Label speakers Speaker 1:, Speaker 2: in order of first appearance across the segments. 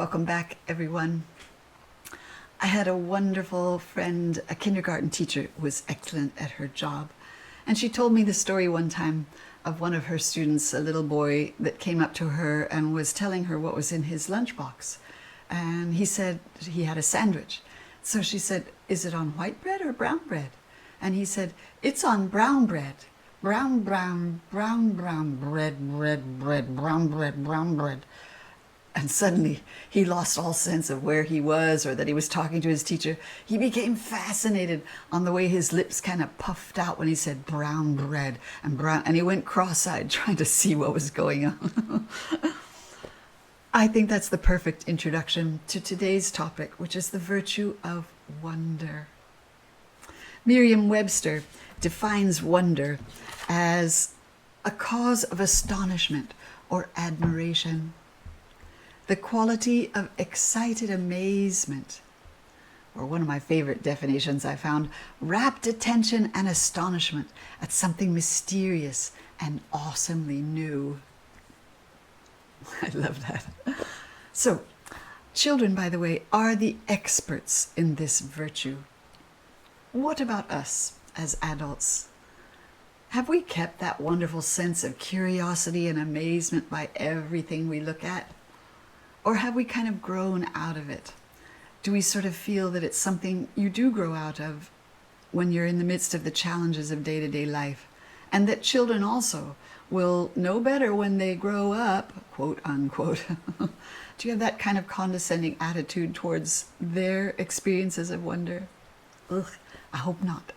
Speaker 1: Welcome back, everyone. I had a wonderful friend, a kindergarten teacher who was excellent at her job. And she told me the story one time of one of her students, a little boy that came up to her and was telling her what was in his lunchbox. And he said he had a sandwich. So she said, "Is it on white bread or brown bread?" And he said, "It's on brown bread. Brown bread, brown bread." And suddenly he lost all sense of where he was or that he was talking to his teacher. He became fascinated on the way his lips kind of puffed out when he said brown bread and he went cross-eyed trying to see what was going on. I think that's the perfect introduction to today's topic, which is the virtue of wonder. Merriam-Webster defines wonder as a cause of astonishment or admiration, the quality of excited amazement, or one of my favorite definitions I found, rapt attention and astonishment at something mysterious and awesomely new. I love that. So, children, by the way, are the experts in this virtue. What about us as adults? Have we kept that wonderful sense of curiosity and amazement by everything we look at? Or have we kind of grown out of it? Do we sort of feel that it's something you do grow out of when you're in the midst of the challenges of day-to-day life? And that children also will know better when they grow up, quote unquote. Do you have that kind of condescending attitude towards their experiences of wonder? Ugh, I hope not.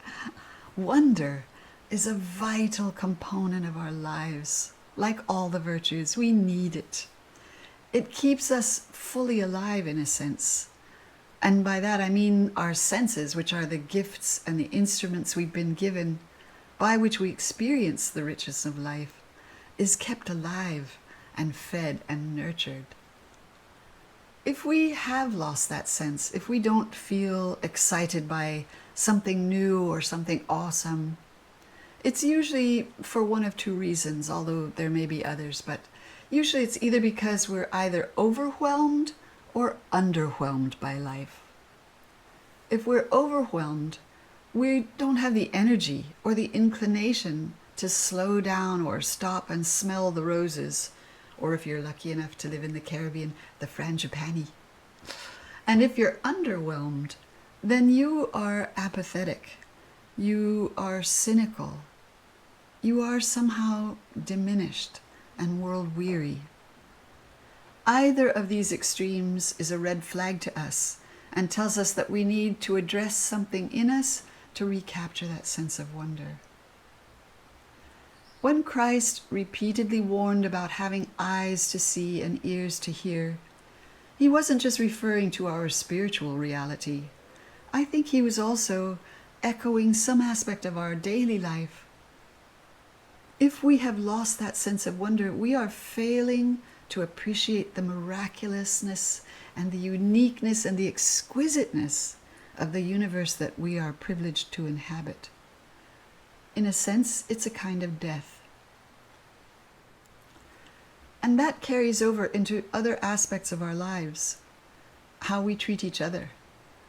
Speaker 1: Wonder is a vital component of our lives. Like all the virtues, we need it. It keeps us fully alive in a sense. And by that I mean our senses, which are the gifts and the instruments we've been given by which we experience the richness of life, is kept alive and fed and nurtured. If we have lost that sense, if we don't feel excited by something new or something awesome, it's usually for one of two reasons, although there may be others, but usually it's either because we're either overwhelmed or underwhelmed by life. If we're overwhelmed, we don't have the energy or the inclination to slow down or stop and smell the roses, or if you're lucky enough to live in the Caribbean, the frangipani. And if you're underwhelmed, then you are apathetic, you are cynical, you are somehow diminished and world-weary. Either of these extremes is a red flag to us and tells us that we need to address something in us to recapture that sense of wonder. When Christ repeatedly warned about having eyes to see and ears to hear, he wasn't just referring to our spiritual reality. I think he was also echoing some aspect of our daily life. If we have lost that sense of wonder, we are failing to appreciate the miraculousness and the uniqueness and the exquisiteness of the universe that we are privileged to inhabit. In a sense, it's a kind of death. And that carries over into other aspects of our lives. How we treat each other,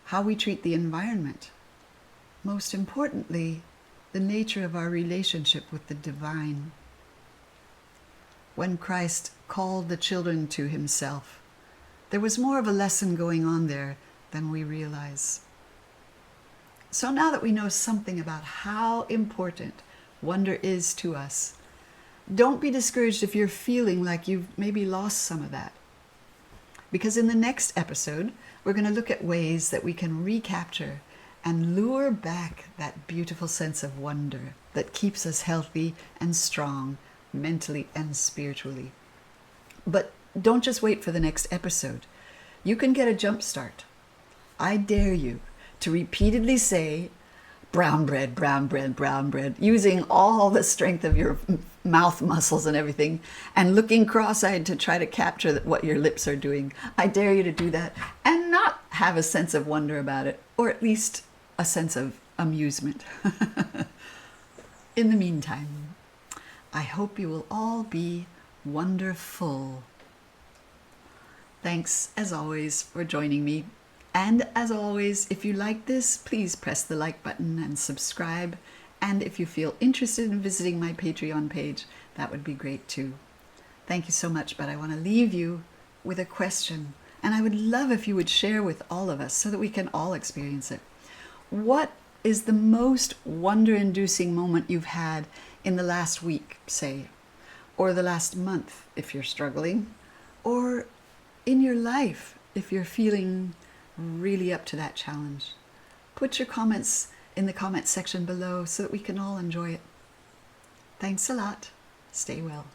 Speaker 1: how we treat the environment. Most importantly, the nature of our relationship with the divine. When Christ called the children to himself, there was more of a lesson going on there than we realize. So now that we know something about how important wonder is to us, don't be discouraged if you're feeling like you've maybe lost some of that. Because in the next episode, we're going to look at ways that we can recapture and lure back that beautiful sense of wonder that keeps us healthy and strong, mentally and spiritually. But don't just wait for the next episode. You can get a jump start. I dare you to repeatedly say, brown bread, brown bread, brown bread, using all the strength of your mouth muscles and everything, and looking cross-eyed to try to capture what your lips are doing. I dare you to do that and not have a sense of wonder about it, or at least a sense of amusement. In the meantime, I hope you will all be wonderful. Thanks, as always, for joining me. And as always, if you like this, please press the like button and subscribe. And if you feel interested in visiting my Patreon page, that would be great too. Thank you so much, but I want to leave you with a question. And I would love if you would share with all of us so that we can all experience it. What is the most wonder-inducing moment you've had in the last week, say, or the last month if you're struggling, or in your life if you're feeling really up to that challenge? Put your comments in the comment section below so that we can all enjoy it. Thanks a lot. Stay well.